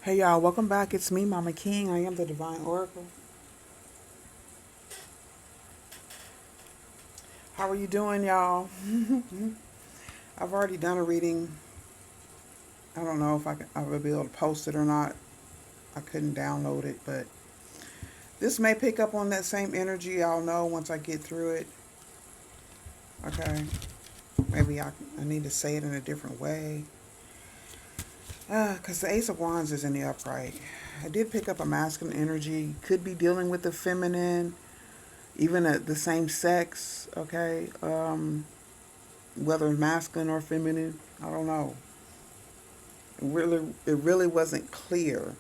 Hey y'all, welcome back. It's me, Mama King. I am the Divine Oracle. How are you doing, y'all? I've already done a reading. I don't know if I will be able to post it or not. I couldn't download it, but this may pick up on that same energy. I'll know once I get through it. Okay. Maybe I need to say it in a different way. Because the Ace of Wands is in the upright. I did pick up a masculine energy. Could be dealing with the feminine, even at the same sex. Okay. Whether masculine or feminine, I don't know. It really wasn't clear.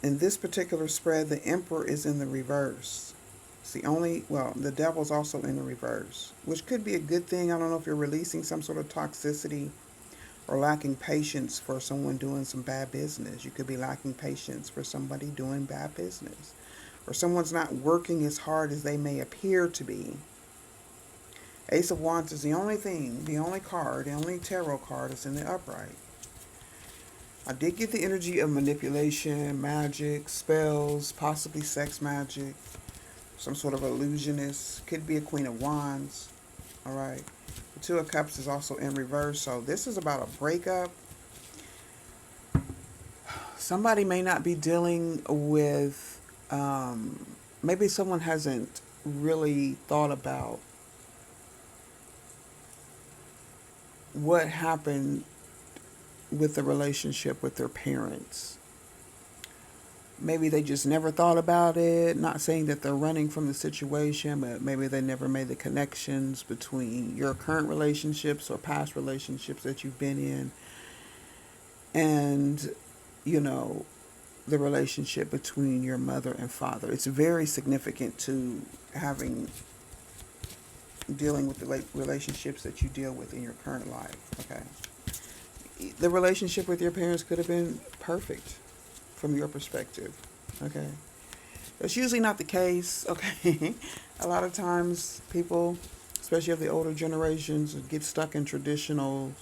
In this particular spread, the Emperor is in the reverse. It's the only, well, the Devil's also in the reverse, which could be a good thing. I don't know if you're releasing some sort of toxicity or lacking patience for someone doing some bad business. You could be lacking patience for somebody doing bad business, or someone's not working as hard as they may appear to be. Ace of Wands is the only thing, the only card, the only tarot card that's in the upright. I did get the energy of manipulation, magic, spells, possibly sex magic, some sort of illusionist. Could be a Queen of Wands. All right. The Two of Cups is also in reverse. So this is about a breakup. Somebody may not be dealing with, maybe someone hasn't really thought about what happened with the relationship with their parents. Maybe they just never thought about it. Not saying that they're running from the situation, but maybe they never made the connections between your current relationships or past relationships that you've been in and, you know, the relationship between your mother and father. It's very significant to dealing with the relationships that you deal with in your current life. Okay. The relationship with your parents could have been perfect from your perspective. Okay. That's usually not the case. Okay. A lot of times people, especially of the older generations, get stuck in traditional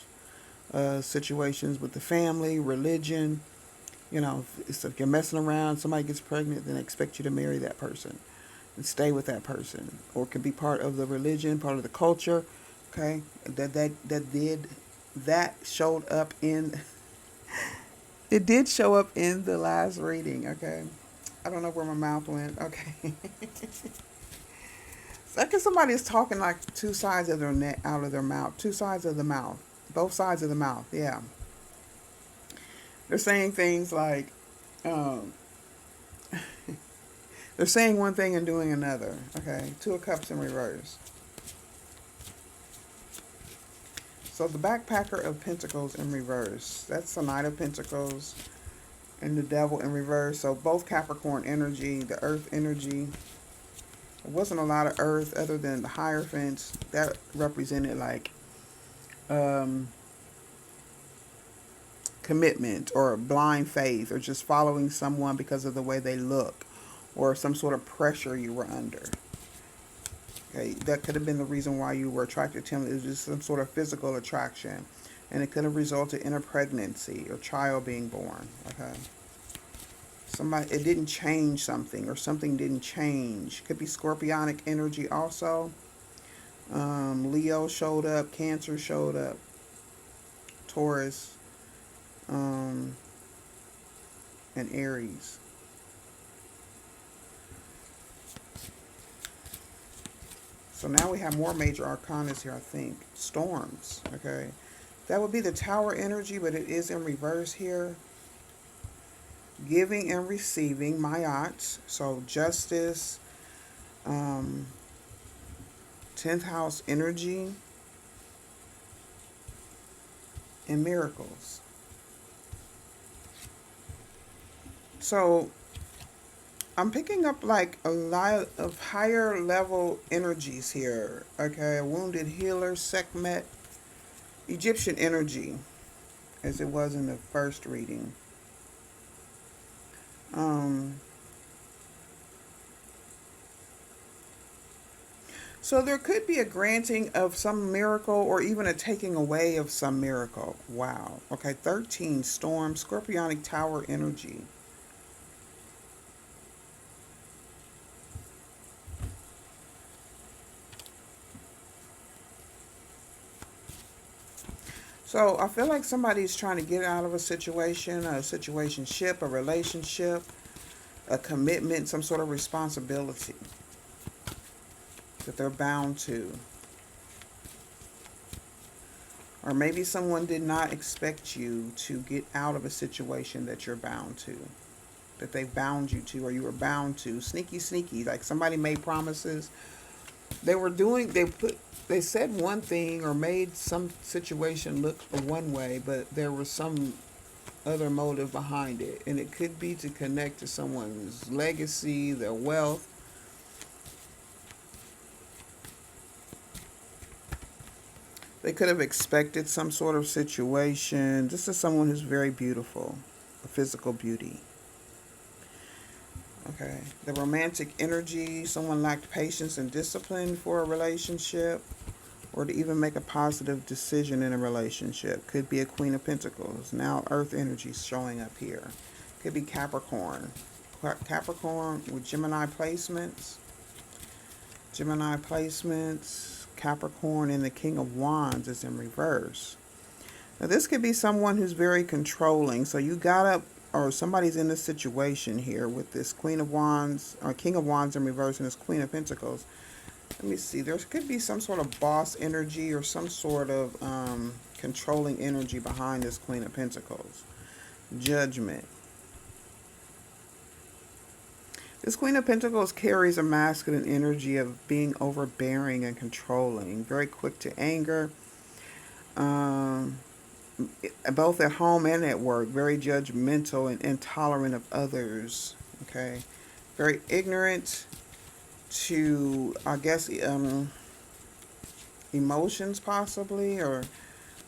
situations with the family, religion. You know, if you're messing around, somebody gets pregnant, then they expect you to marry that person and stay with that person, or it can be part of the religion, part of the culture. Okay, that showed up in it did show up in the last reading. Okay, I don't know where my mouth went. Okay, it's like if somebody is talking like two sides of their neck out of their mouth, two sides of the mouth, both sides of the mouth. Yeah, they're saying things like. Um, they're saying one thing and doing another. Okay, Two of Cups in reverse. So the Backpacker of Pentacles in reverse. That's the Knight of Pentacles and the Devil in reverse. So both Capricorn energy, the Earth energy. There wasn't a lot of Earth other than the Hierophants. That represented like commitment or blind faith or just following someone because of the way they look or some sort of pressure you were under. Okay, that could have been the reason why you were attracted to him. It was just some sort of physical attraction. And it could have resulted in a pregnancy or child being born. Okay. It didn't change something or something didn't change. Could be scorpionic energy also. Leo showed up. Cancer showed up. Taurus. And Aries. So now we have more major arcanas here, I think. Storms, okay? That would be the Tower energy, but it is in reverse here. Giving and receiving, Mayat. So justice, 10th house energy, and miracles. So I'm picking up like a lot of higher level energies here. Okay, a wounded healer, Sekhmet, Egyptian energy, as it was in the first reading. So there could be a granting of some miracle or even a taking away of some miracle. Wow. Okay, 13, storm, scorpionic tower energy. So I feel like somebody's trying to get out of a situationship, a relationship, a commitment, some sort of responsibility that they're bound to. Or maybe someone did not expect you to get out of a situation that you're bound to, that they bound you to, or you were bound to. Sneaky, sneaky. Like somebody made promises. They said one thing or made some situation look one way, but there was some other motive behind it. And it could be to connect to someone's legacy, their wealth. They could have expected some sort of situation. This is someone who's very beautiful, a physical beauty. Okay. The romantic energy, someone lacked patience and discipline for a relationship or to even make a positive decision in a relationship. Could be a Queen of Pentacles. Now Earth energy showing up here. Could be Capricorn. Capricorn with Gemini placements. Gemini placements. Capricorn and the King of Wands is in reverse. Now this could be someone who's very controlling. So you got up, or somebody's in this situation here with this Queen of Wands, or King of Wands in reverse, and this Queen of Pentacles. Let me see. There could be some sort of boss energy or some sort of controlling energy behind this Queen of Pentacles. Judgment. This Queen of Pentacles carries a masculine energy of being overbearing and controlling, very quick to anger, both at home and at work, very judgmental and intolerant of others, okay? Very ignorant to, I guess, emotions possibly, or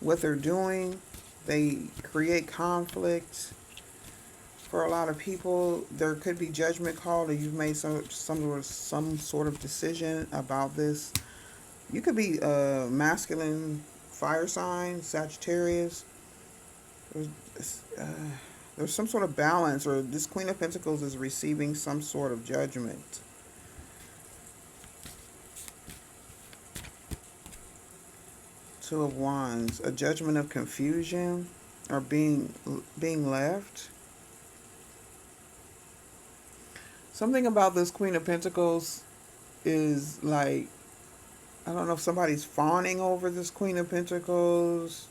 what they're doing. They create conflict. For a lot of people, there could be judgment called, or you've made some sort of decision about this. You could be a masculine fire sign, Sagittarius. There's some sort of balance, or this Queen of Pentacles is receiving some sort of judgment. Two of Wands, a judgment of confusion or being left. Something about this Queen of Pentacles is like, I don't know if somebody's fawning over this Queen of Pentacles.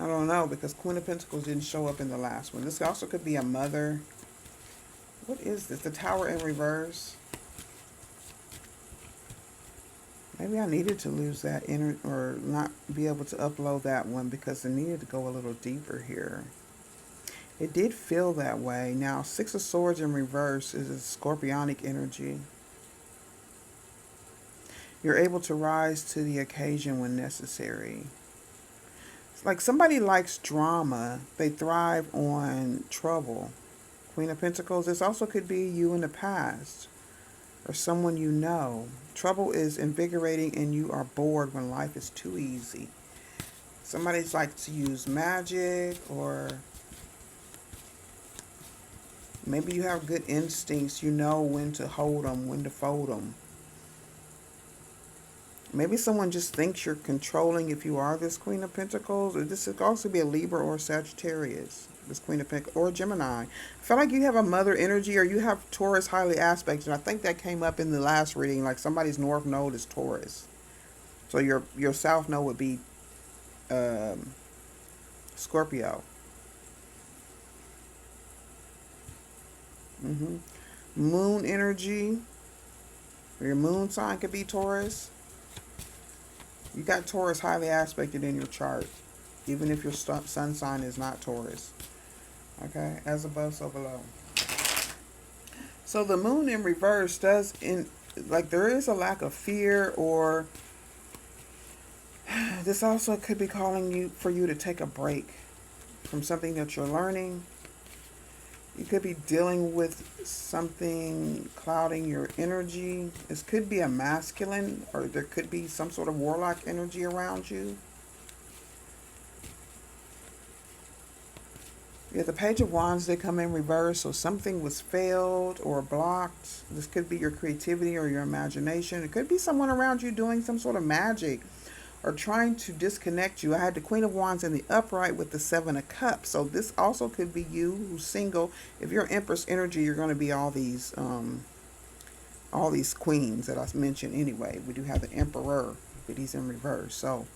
I don't know, because Queen of Pentacles didn't show up in the last one. This also could be a mother. What is this? The Tower in reverse. Maybe I needed to lose that or not be able to upload that one because it needed to go a little deeper here. It did feel that way. Now, Six of Swords in reverse is a scorpionic energy. You're able to rise to the occasion when necessary. It's like somebody likes drama. They thrive on trouble. Queen of Pentacles, this also could be you in the past or someone you know. Trouble is invigorating and you are bored when life is too easy. Somebody's like to use magic, or maybe you have good instincts. You know when to hold them, when to fold them. Maybe someone just thinks you're controlling if you are this Queen of Pentacles. Or this could also be a Libra or Sagittarius, this Queen of Pentacles, or Gemini. I feel like you have a mother energy, or you have Taurus highly aspected. And I think that came up in the last reading, like somebody's north node is Taurus. So your south node would be Scorpio. Moon energy. Your moon sign could be Taurus. You got Taurus highly aspected in your chart, even if your sun sign is not Taurus. Okay, as above, so below. So the moon in reverse does, like, there is a lack of fear, or this also could be calling you for you to take a break from something that you're learning. You could be dealing with something clouding your energy. This could be a masculine, or there could be some sort of warlock energy around you. Yeah, the Page of Wands, they come in reverse, so something was failed or blocked. This could be your creativity or your imagination. It could be someone around you doing some sort of magic or trying to disconnect you. I had the Queen of Wands in the upright with the Seven of Cups. So this also could be you who's single. If you're Empress energy, you're going to be all these queens that I mentioned anyway. We do have the Emperor, but he's in reverse. So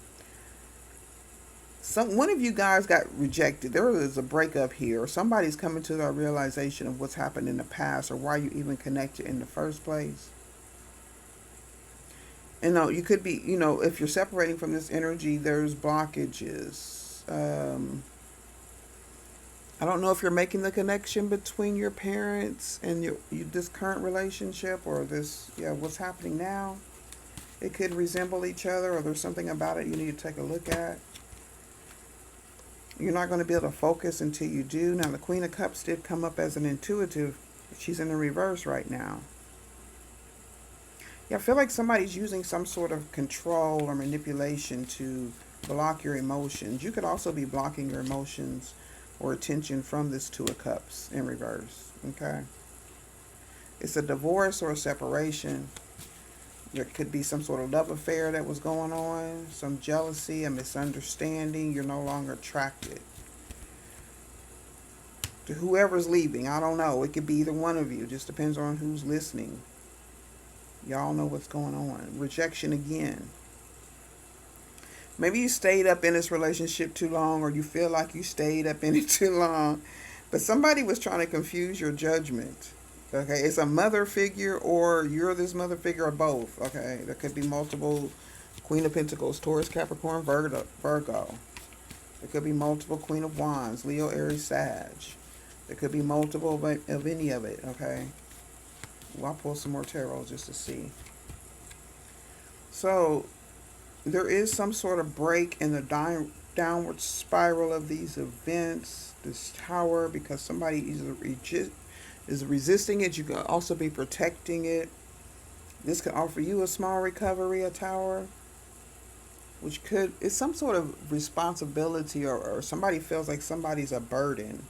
one of you guys got rejected. There is a breakup here, or somebody's coming to the realization of what's happened in the past or why you even connected in the first place. And no, you could be, if you're separating from this energy, there's blockages. I don't know if you're making the connection between your parents and this current relationship, or what's happening now. It could resemble each other, or there's something about it you need to take a look at. You're not going to be able to focus until you do. Now, the Queen of Cups did come up as an intuitive. She's in the reverse right now. Yeah, I feel like somebody's using some sort of control or manipulation to block your emotions. You could also be blocking your emotions or attention from this Two of Cups in reverse. Okay? It's a divorce or a separation. There could be some sort of love affair that was going on, some jealousy, a misunderstanding. You're no longer attracted to whoever's leaving. I don't know. It could be either one of you. It just depends on who's listening. Y'all know what's going on. Rejection again. Maybe you stayed up in this relationship too long, or you feel like you stayed up in it too long, but somebody was trying to confuse your judgment. Okay, it's a mother figure, or you're this mother figure, or both. Okay, there could be multiple Queen of Pentacles, Taurus, Capricorn, Virgo. There could be multiple Queen of Wands, Leo, Aries, Sag. There could be multiple of any of it. Okay, well, I'll pull some more tarot just to see. So there is some sort of break in the downward spiral of these events, this tower, because somebody is resisting it. You could also be protecting it. This could offer you a small recovery, a tower, which it's some sort of responsibility, or somebody feels like somebody's a burden.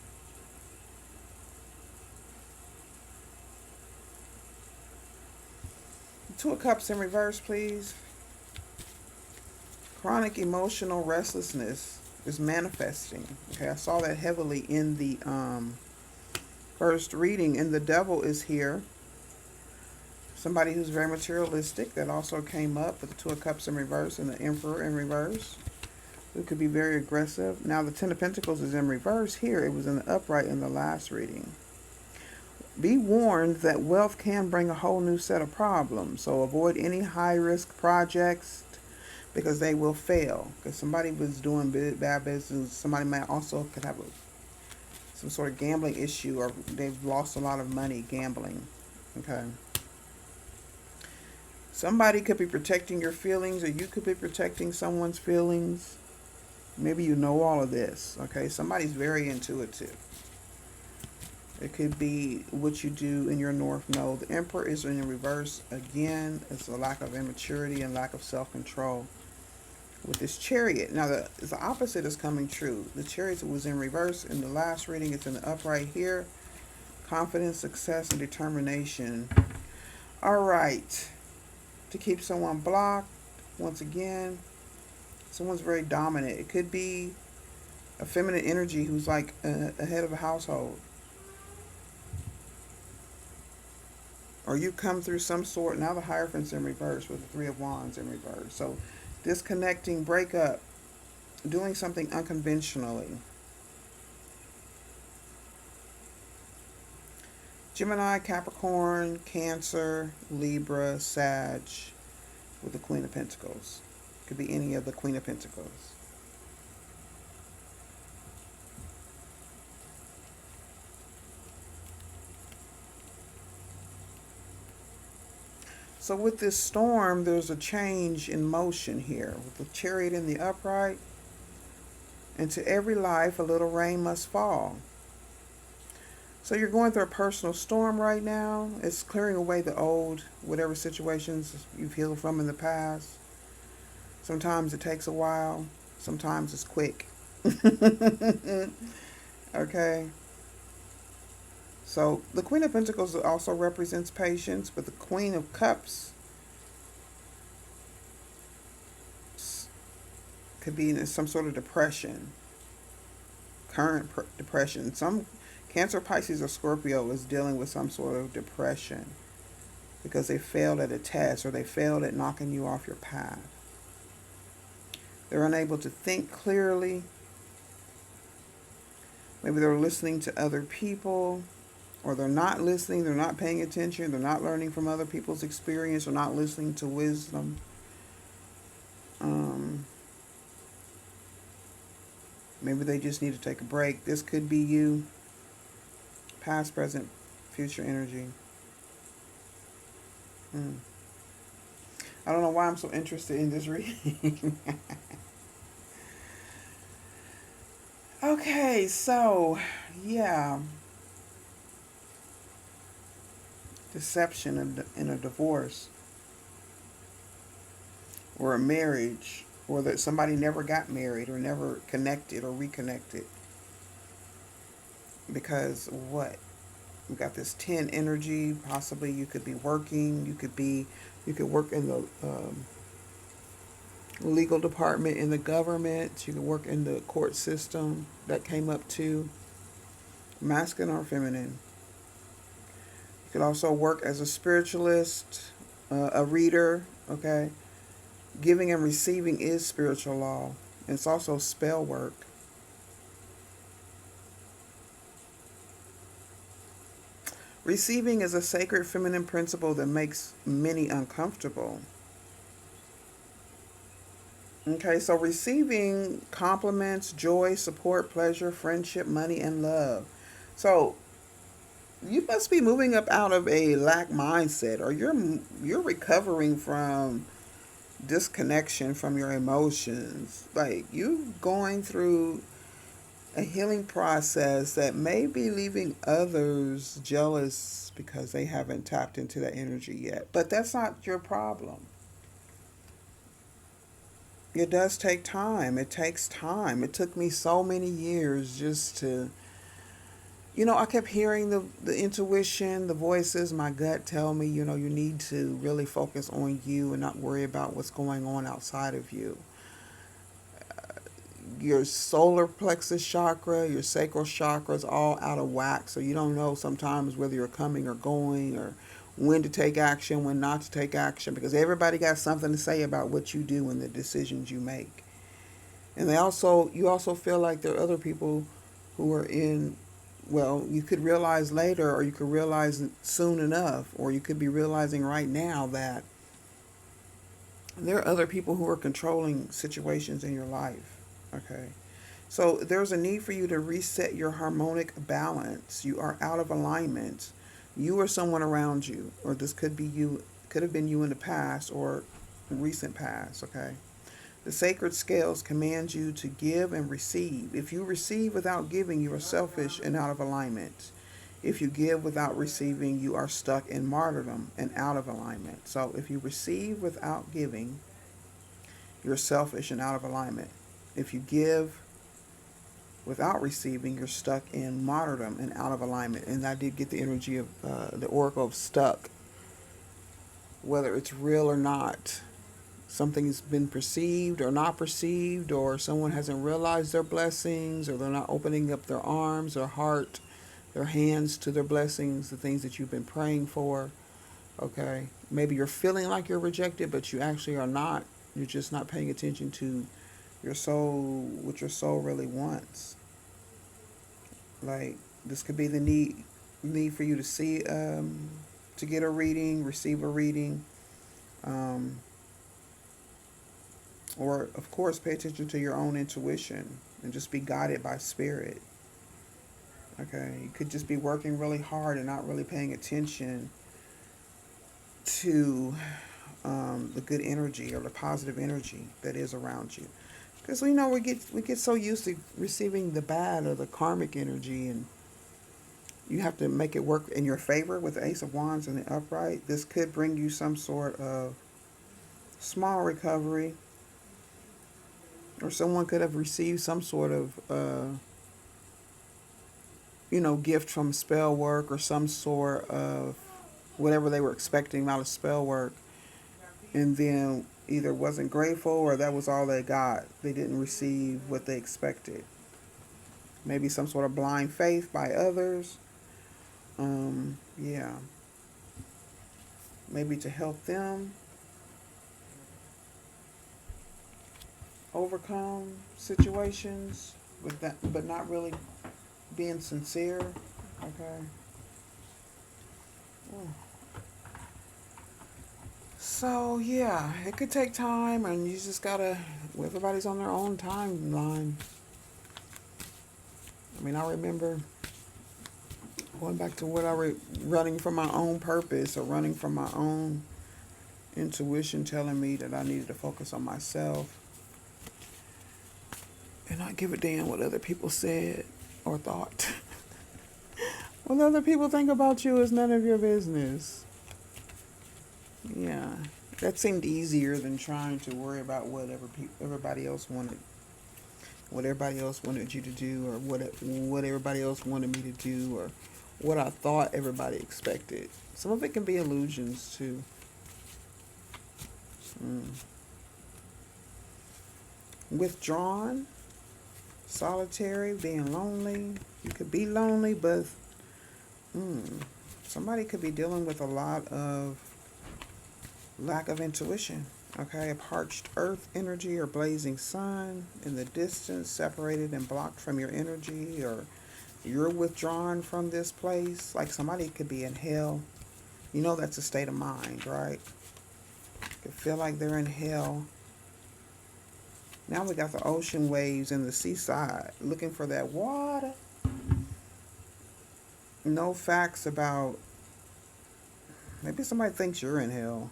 Two of Cups in reverse, please. Chronic emotional restlessness is manifesting. Okay, I saw that heavily in the first reading, and the devil is here. Somebody who's very materialistic. That also came up with the Two of Cups in reverse and the Emperor in reverse. It could be very aggressive. Now the Ten of Pentacles is in reverse here. It was in the upright in the last reading. Be warned that wealth can bring a whole new set of problems. So avoid any high-risk projects because they will fail. Because somebody was doing bad business. Somebody might also could have some sort of gambling issue, or they've lost a lot of money gambling. Okay. Somebody could be protecting your feelings, or you could be protecting someone's feelings. Maybe you know all of this. Okay. Somebody's very intuitive. It could be what you do in your North Node. The Emperor is in reverse again. It's a lack of immaturity and lack of self-control. With this Chariot, now the opposite is coming true. The Chariot was in reverse in the last reading. It's in the upright here. Confidence, success, and determination. All right. To keep someone blocked, once again, someone's very dominant. It could be a feminine energy who's like a head of a household. Or you come through some sort. Now the Hierophant's in reverse with the Three of Wands in reverse. So disconnecting, breakup, doing something unconventionally. Gemini, Capricorn, Cancer, Libra, Sag with the Queen of Pentacles. Could be any of the Queen of Pentacles. So with this storm, there's a change in motion here. With the Chariot in the upright, and to every life a little rain must fall. So you're going through a personal storm right now. It's clearing away the old, whatever situations you've healed from in the past. Sometimes it takes a while. Sometimes it's quick. Okay. So the Queen of Pentacles also represents patience, but the Queen of Cups could be in some sort of depression, current depression. Some Cancer, Pisces, or Scorpio is dealing with some sort of depression because they failed at a test or they failed at knocking you off your path. They're unable to think clearly. Maybe they're listening to other people, or they're not listening, they're not paying attention, they're not learning from other people's experience, they're not listening to wisdom. Um, Maybe they just need to take a break. This could be you, past, present, future energy. I don't know why I'm so interested in this reading. Okay, so, yeah. Deception in a divorce or a marriage, or that somebody never got married or never connected or reconnected. Because what? We got this 10 energy. Possibly you could be working. You could work in the legal department in the government. You could work in the court system. That came up too. Masculine or feminine. You could also work as a spiritualist, a reader. Okay. Giving and receiving is spiritual law. It's also spell work. Receiving is a sacred feminine principle that makes many uncomfortable. Okay, so receiving compliments, joy, support, pleasure, friendship, money, and love. So you must be moving up out of a lack mindset, or you're recovering from disconnection from your emotions. Like you going through a healing process that may be leaving others jealous because they haven't tapped into that energy yet. But that's not your problem. It does take time. It takes time. It took me so many years just to, I kept hearing the intuition, the voices, my gut tell me, you need to really focus on you and not worry about what's going on outside of you. Your solar plexus chakra, your sacral chakra is all out of whack. So you don't know sometimes whether you're coming or going, or when to take action, when not to take action, because everybody got something to say about what you do and the decisions you make. And you also feel like there are other people who are in, well, you could realize later, or you could realize soon enough, or you could be realizing right now that there are other people who are controlling situations in your life. Okay. So there's a need for you to reset your harmonic balance. You are out of alignment. You or someone around you, or this could be you, could have been you in the past or recent past. Okay. The sacred scales command you to give and receive. If you receive without giving, you are selfish and out of alignment. If you give without receiving, you are stuck in martyrdom and out of alignment. So if you receive without giving, you're selfish and out of alignment. If you give without receiving, you're stuck in martyrdom and out of alignment. And I did get the energy of the oracle of stuck, whether it's real or not. Something's been perceived or not perceived, or someone hasn't realized their blessings, or they're not opening up their arms, their heart, their hands to their blessings, the things that you've been praying for. Okay. Maybe you're feeling like you're rejected, but you actually are not. You're just not paying attention to your soul, what your soul really wants. Like this could be the need for you to see, to get a reading, receive a reading, um, or of course pay attention to your own intuition and just be guided by spirit. Okay, you could just be working really hard and not really paying attention to the good energy or the positive energy that is around you. Because we get so used to receiving the bad or the karmic energy, and You have to make it work in your favor with the Ace of Wands and the upright. This could bring you some sort of small recovery, or someone could have received some sort of, gift from spell work, or some sort of whatever they were expecting out of spell work, and then either wasn't grateful or that was all they got. They didn't receive what they expected. Maybe some sort of blind faith by others. Yeah. Maybe to help them overcome situations with that, but not really being sincere. Okay. So yeah, it could take time, and you just gotta. Everybody's on their own timeline. I mean, I remember going back to what running from my own purpose, or running from my own intuition telling me that I needed to focus on myself and not give a damn what other people said or thought. What other people think about you is none of your business. Yeah, that seemed easier than trying to worry about whatever everybody else wanted, what everybody else wanted you to do, or what everybody else wanted me to do, or what I thought everybody expected. Some of it can be illusions too. Withdrawn, solitary, being lonely. You could be lonely, but somebody could be dealing with a lot of lack of intuition. Okay, a parched earth energy or blazing sun in the distance, separated and blocked from your energy, or you're withdrawn from this place. Like somebody could be in hell. You know that's a state of mind, right? Could feel like they're in hell. Now we got the ocean waves and the seaside, looking for that water. No facts about, maybe somebody thinks you're in hell.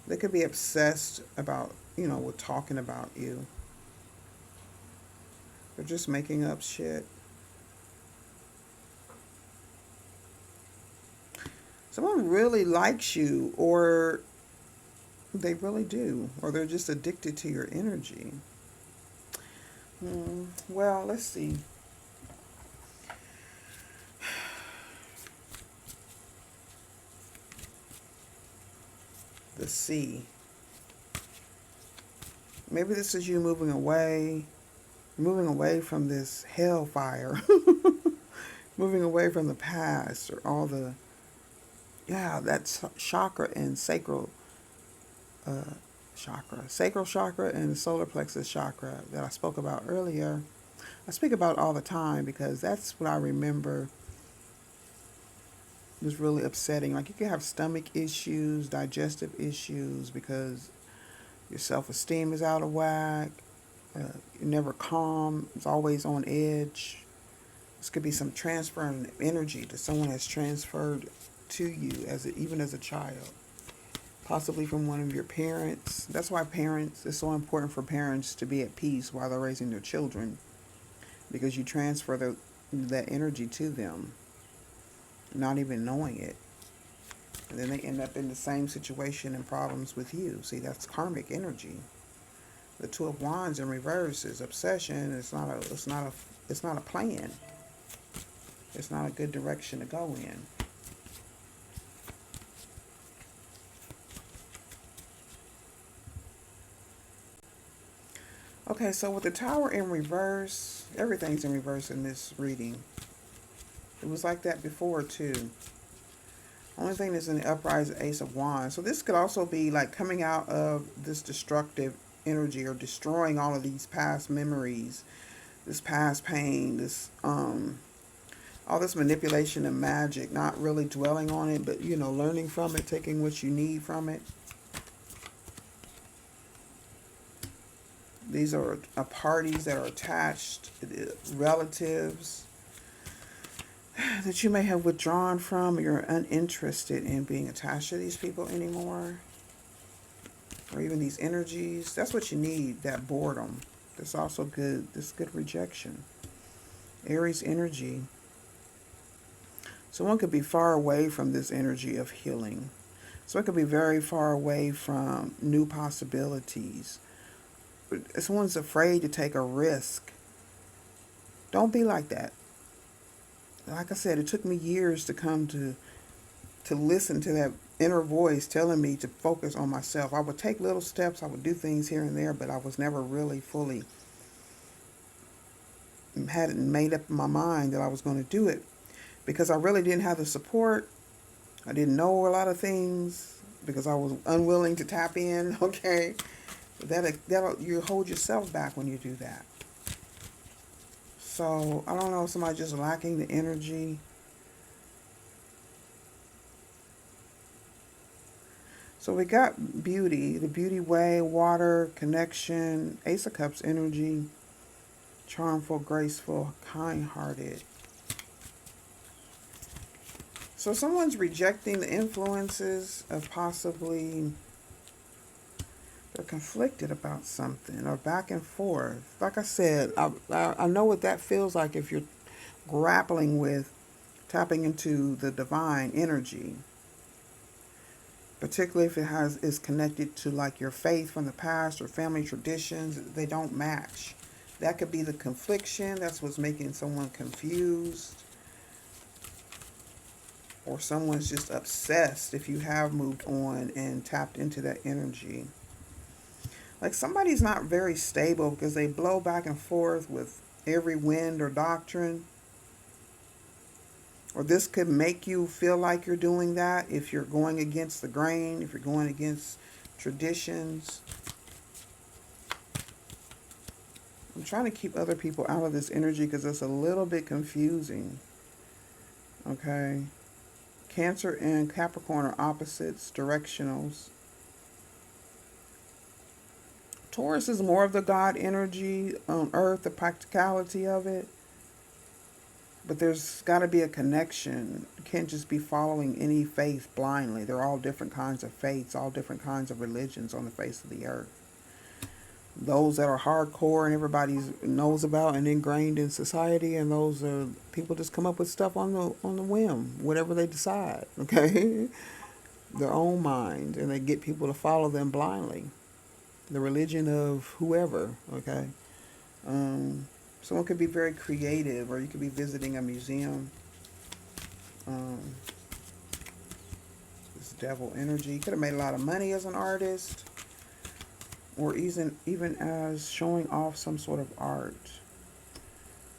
They could be obsessed about, with talking about you. They're just making up shit. Someone really likes you, or they really do, or they're just addicted to your energy. Well, let's see. The sea. Maybe this is you moving away from this hellfire, moving away from the past, or all the, that's chakra and sacral chakra and solar plexus chakra that I spoke about earlier. I speak about all the time because that's what I remember was really upsetting. Like you can have stomach issues, digestive issues, because your self-esteem is out of whack. You're never calm. It's always on edge. This could be some transfer of energy that someone has transferred to you even as a child, possibly from one of your parents. That's why it's so important for parents to be at peace while they're raising their children, because you transfer that energy to them, not even knowing it. And then they end up in the same situation and problems with you. See, that's karmic energy. The Two of Wands in reverse is obsession. It's not a plan. It's not a good direction to go in. Okay, so with the Tower in reverse, everything's in reverse in this reading. It was like that before too. Only thing that's in the upright is the Ace of Wands. So this could also be like coming out of this destructive energy, or destroying all of these past memories, this past pain, this all this manipulation and magic, not really dwelling on it, but learning from it, taking what you need from it. These are parties that are attached, relatives that you may have withdrawn from, or you're uninterested in being attached to these people anymore, or even these energies. That's what you need, that boredom. That's also good. This good rejection. Aries energy. Someone could be far away from this energy of healing. So it could be very far away from new possibilities. Someone's afraid to take a risk. Don't be like that. Like I said, it took me years to come to listen to that inner voice telling me to focus on myself. I would take little steps, I would do things here and there, but I was never really fully hadn't made up my mind that I was going to do it because I really didn't have the support. I didn't know a lot of things because I was unwilling to tap in. Okay, that you hold yourself back when you do that. So I don't know if somebody's just lacking the energy. So we got beauty, the beauty way, water, connection, Ace of Cups energy, charmful, graceful, kind-hearted. So someone's rejecting the influences of possibly they're conflicted about something or back and forth. Like I said, I know what that feels like if you're grappling with tapping into the divine energy, particularly if it is connected to like your faith from the past or family traditions. They don't match. That could be the confliction. That's what's making someone confused. Or someone's just obsessed if you have moved on and tapped into that energy. Like somebody's not very stable because they blow back and forth with every wind or doctrine. Or this could make you feel like you're doing that if you're going against the grain, if you're going against traditions. I'm trying to keep other people out of this energy because it's a little bit confusing. Okay. Cancer and Capricorn are opposites, directionals. Taurus is more of the God energy on earth, the practicality of it. But there's got to be a connection. You can't just be following any faith blindly. They're all different kinds of faiths, all different kinds of religions on the face of the earth. Those that are hardcore and everybody knows about and ingrained in society, and those are people just come up with stuff on the whim, whatever they decide. Okay, their own mind, and they get people to follow them blindly. The religion of whoever. Okay, someone could be very creative, or you could be visiting a museum. This devil energy. You could have made a lot of money as an artist, or even as showing off some sort of art.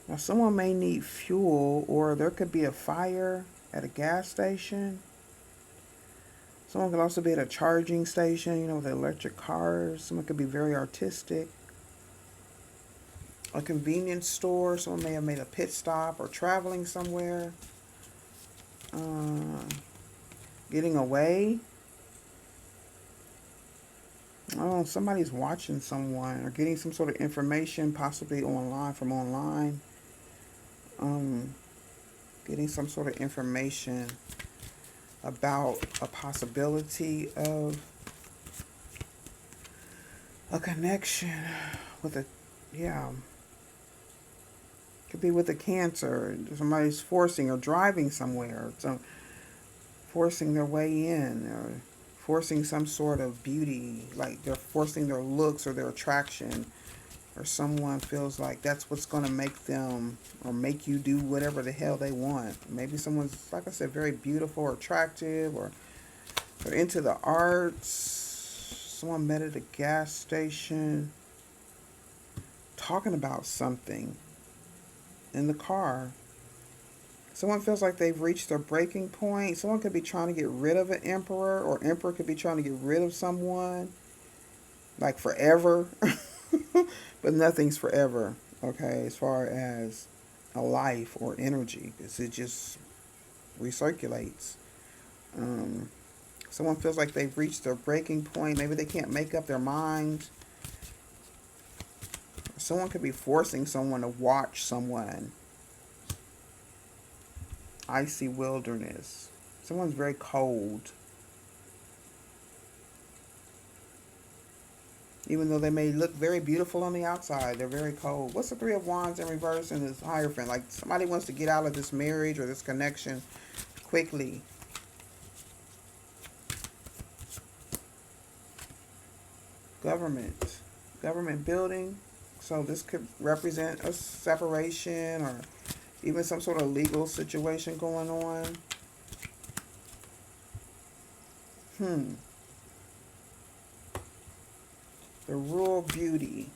Now, someone may need fuel, or there could be a fire at a gas station. Someone could also be at a charging station, with electric cars. Someone could be very artistic. A convenience store. Someone may have made a pit stop or traveling somewhere. Getting away. Oh, somebody's watching someone or getting some sort of information, possibly from online. Getting some sort of information about a possibility of a connection with could be with a Cancer. Somebody's forcing or driving somewhere, forcing their way in, or forcing some sort of beauty, like they're forcing their looks or their attraction, or someone feels like that's what's going to make them or make you do whatever the hell they want. Maybe someone's, like I said, very beautiful or attractive, or they're into the arts. Someone met at a gas station talking about something in the car. Someone feels like they've reached their breaking point. Someone could be trying to get rid of an emperor, or emperor could be trying to get rid of someone, like forever. But nothing's forever, okay, as far as a life or energy, because it just recirculates. Someone feels like they've reached their breaking point. Maybe they can't make up their mind. Someone could be forcing someone to watch someone. Icy wilderness. Someone's very cold. Even though they may look very beautiful on the outside, they're very cold. What's the Three of Wands in reverse and this Hierophant? Like somebody wants to get out of this marriage or this connection quickly. Government. Government building. So this could represent a separation or even some sort of legal situation going on. The rural beauty,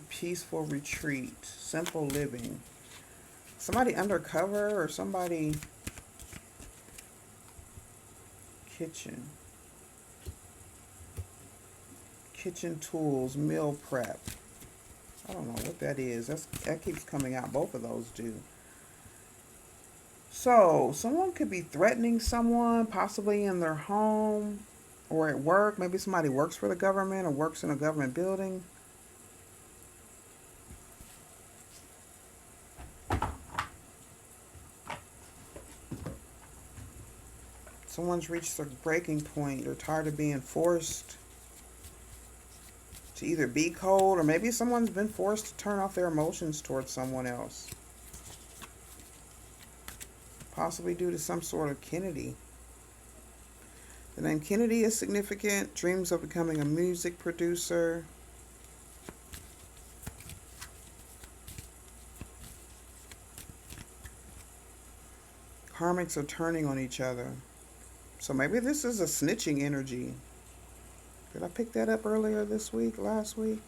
peaceful retreat, simple living. Somebody undercover or somebody kitchen. Kitchen tools, meal prep. I don't know what that is. That keeps coming out. Both of those do. So, someone could be threatening someone, possibly in their home or at work. Maybe somebody works for the government or works in a government building. Someone's reached their breaking point. They're tired of being forced to either be cold or maybe someone's been forced to turn off their emotions towards someone else. Possibly due to some sort of Kennedy. The name Kennedy is significant. Dreams of becoming a music producer. Karmics are turning on each other. So maybe this is a snitching energy. Did I pick that up earlier this week, last week?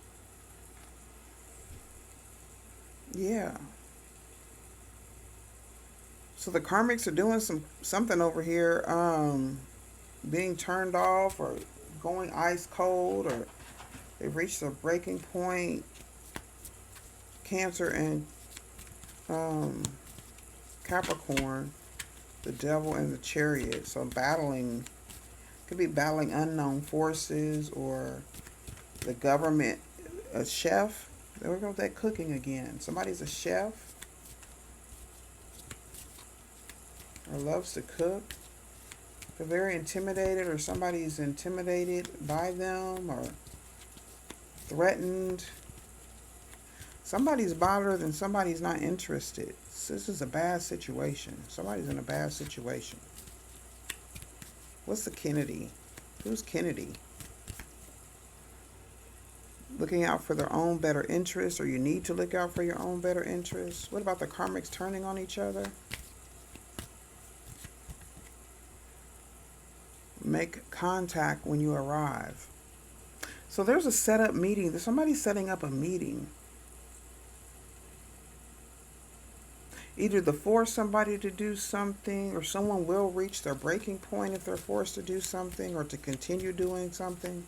Yeah. So the karmics are doing something over here, being turned off or going ice cold, or they've reached a breaking point. Cancer and Capricorn, the Devil and the Chariot. So battling, could be battling unknown forces or the government. A chef. There we go with that cooking again. Somebody's a chef or loves to cook. They're very intimidated, or somebody's intimidated by them or threatened. Somebody's bothered and somebody's not interested. This is a bad situation. Somebody's in a bad situation. What's the Kennedy? Who's Kennedy? Looking out for their own better interests, or you need to look out for your own better interests. What about the karmics turning on each other? Make contact when you arrive. So there's a setup meeting. Somebody's setting up a meeting. Either to force somebody to do something, or someone will reach their breaking point if they're forced to do something, or to continue doing something.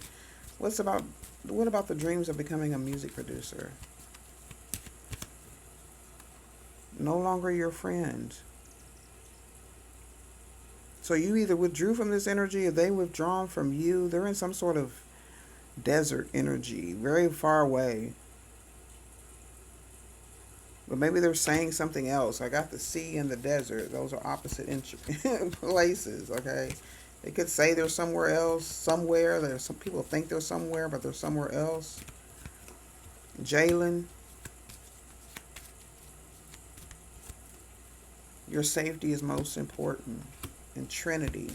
What about the dreams of becoming a music producer? No longer your friend. So you either withdrew from this energy or they withdrawn from you. They're in some sort of desert energy, very far away. But maybe they're saying something else. I got the sea and the desert. Those are opposite places, okay? They could say they're somewhere else, somewhere. There's some people think they're somewhere, but they're somewhere else. Jalen. Your safety is most important. And Trinity.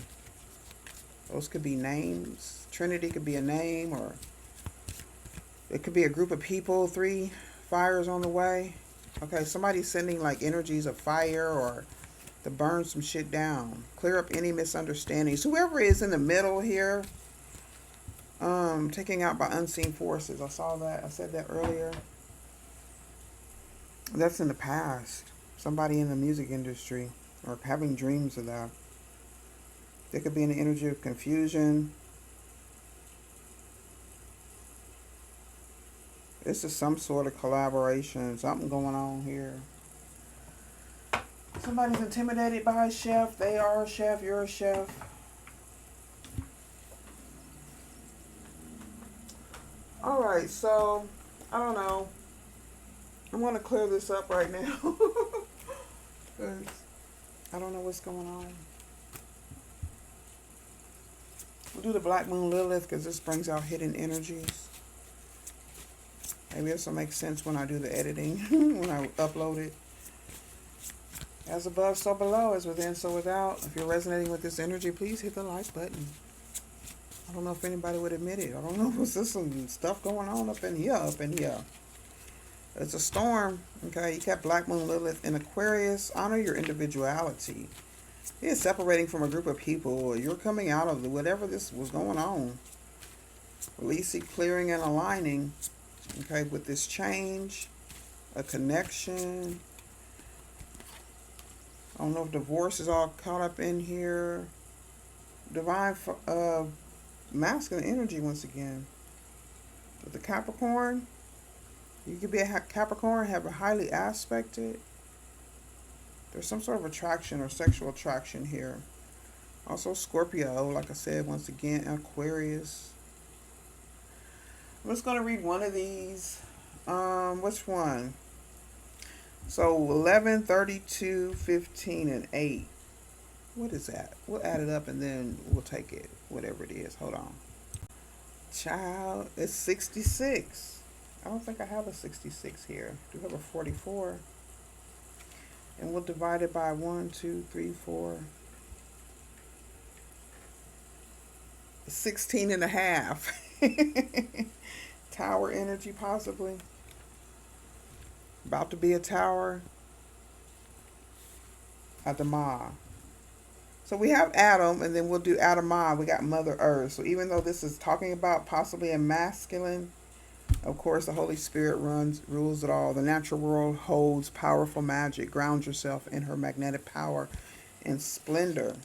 Those could be names. Trinity could be a name, or it could be a group of people. 3 fires on the way. Okay, somebody's sending like energies of fire or to burn some shit down. Clear up any misunderstandings. Whoever is in the middle here, taking out by unseen forces. I saw that. I said that earlier. That's in the past. Somebody in the music industry, or having dreams of that. There could be an energy of confusion. This is some sort of collaboration. Something going on here. Somebody's intimidated by a chef. They are a chef. You're a chef. Alright, so, I don't know. I'm going to clear this up right now. Because I don't know what's going on. We'll do the Black Moon Lilith because this brings out hidden energies. Maybe this will make sense when I do the editing, when I upload it. As above, so below, as within, so without. If you're resonating with this energy, please hit the like button. I don't know if anybody would admit it. I don't know if there's some stuff going on up in here. It's a storm, okay? You got Black Moon Lilith in Aquarius. Honor your individuality. You're separating from a group of people, or you're coming out of whatever this was going on. Releasing, clearing, and aligning, okay, with this change, a connection. I don't know if divorce is all caught up in here. Divine masculine energy once again. With the Capricorn, you could be a Capricorn, have a highly aspected. There's some sort of attraction or sexual attraction here. Also Scorpio, like I said, once again, Aquarius. I'm just going to read one of these. Which one? So 11, 32, 15, and 8. What is that? We'll add it up and then we'll take it, whatever it is. Hold on. Child, it's 66. I don't think I have a 66 here. I do have a 44. And we'll divide it by 1, 2, 3, 4. 16 and a half. Tower energy, possibly. About to be a tower. Adama. So we have Adam, and then we'll do Adama. We got Mother Earth. So even though this is talking about possibly a masculine, of course, the Holy Spirit rules it all. The natural world holds powerful magic. Ground yourself in her magnetic power and splendor.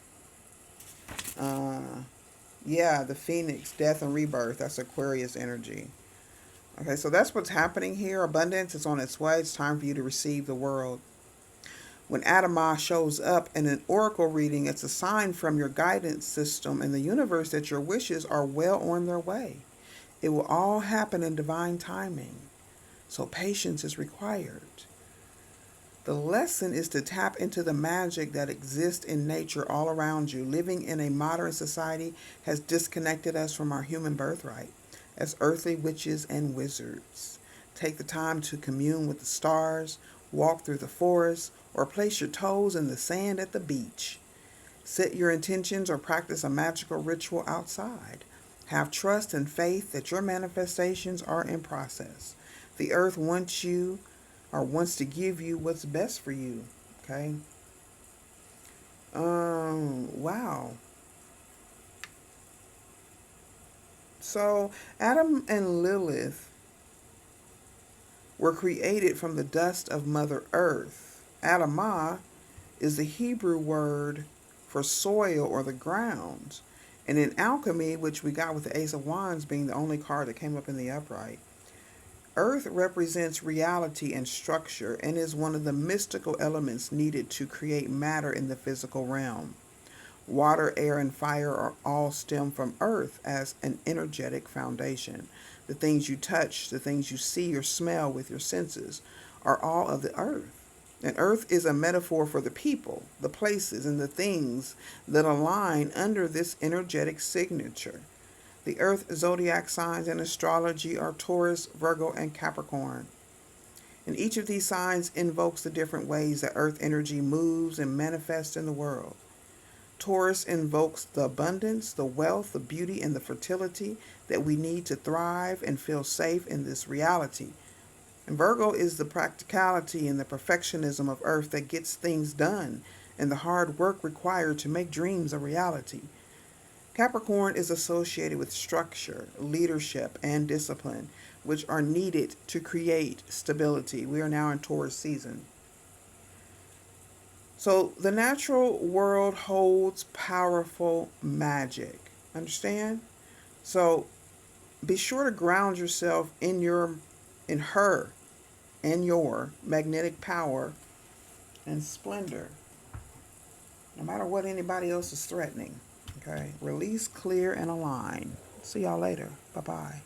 Yeah, the Phoenix, death and rebirth. That's Aquarius energy. Okay, so that's what's happening here. Abundance is on its way. It's time for you to receive the world. When Adama shows up in an oracle reading, it's a sign from your guidance system in the universe that your wishes are well on their way. It will all happen in divine timing. So patience is required. The lesson is to tap into the magic that exists in nature all around you. Living in a modern society has disconnected us from our human birthright as earthly witches and wizards. Take the time to commune with the stars, walk through the forest, or place your toes in the sand at the beach. Set your intentions or practice a magical ritual outside. Have trust and faith that your manifestations are in process. The earth wants to give you what's best for you. Okay. Wow. So Adam and Lilith were created from the dust of Mother Earth. Adamah is the Hebrew word for soil or the ground. And in alchemy, which we got with the Ace of Wands being the only card that came up in the upright, Earth represents reality and structure and is one of the mystical elements needed to create matter in the physical realm. Water, air, and fire are all stem from Earth as an energetic foundation. The things you touch, the things you see or smell with your senses are all of the Earth. And Earth is a metaphor for the people, the places, and the things that align under this energetic signature. The Earth zodiac signs in astrology are Taurus, Virgo, and Capricorn. And each of these signs invokes the different ways that Earth energy moves and manifests in the world. Taurus invokes the abundance, the wealth, the beauty, and the fertility that we need to thrive and feel safe in this reality. And Virgo is the practicality and the perfectionism of Earth that gets things done and the hard work required to make dreams a reality. Capricorn is associated with structure, leadership, and discipline, which are needed to create stability. We are now in Taurus season. So the natural world holds powerful magic. Understand? So be sure to ground yourself in your magnetic power and splendor, no matter what anybody else is threatening. Okay? Release, clear, and align. See y'all later. Bye-bye.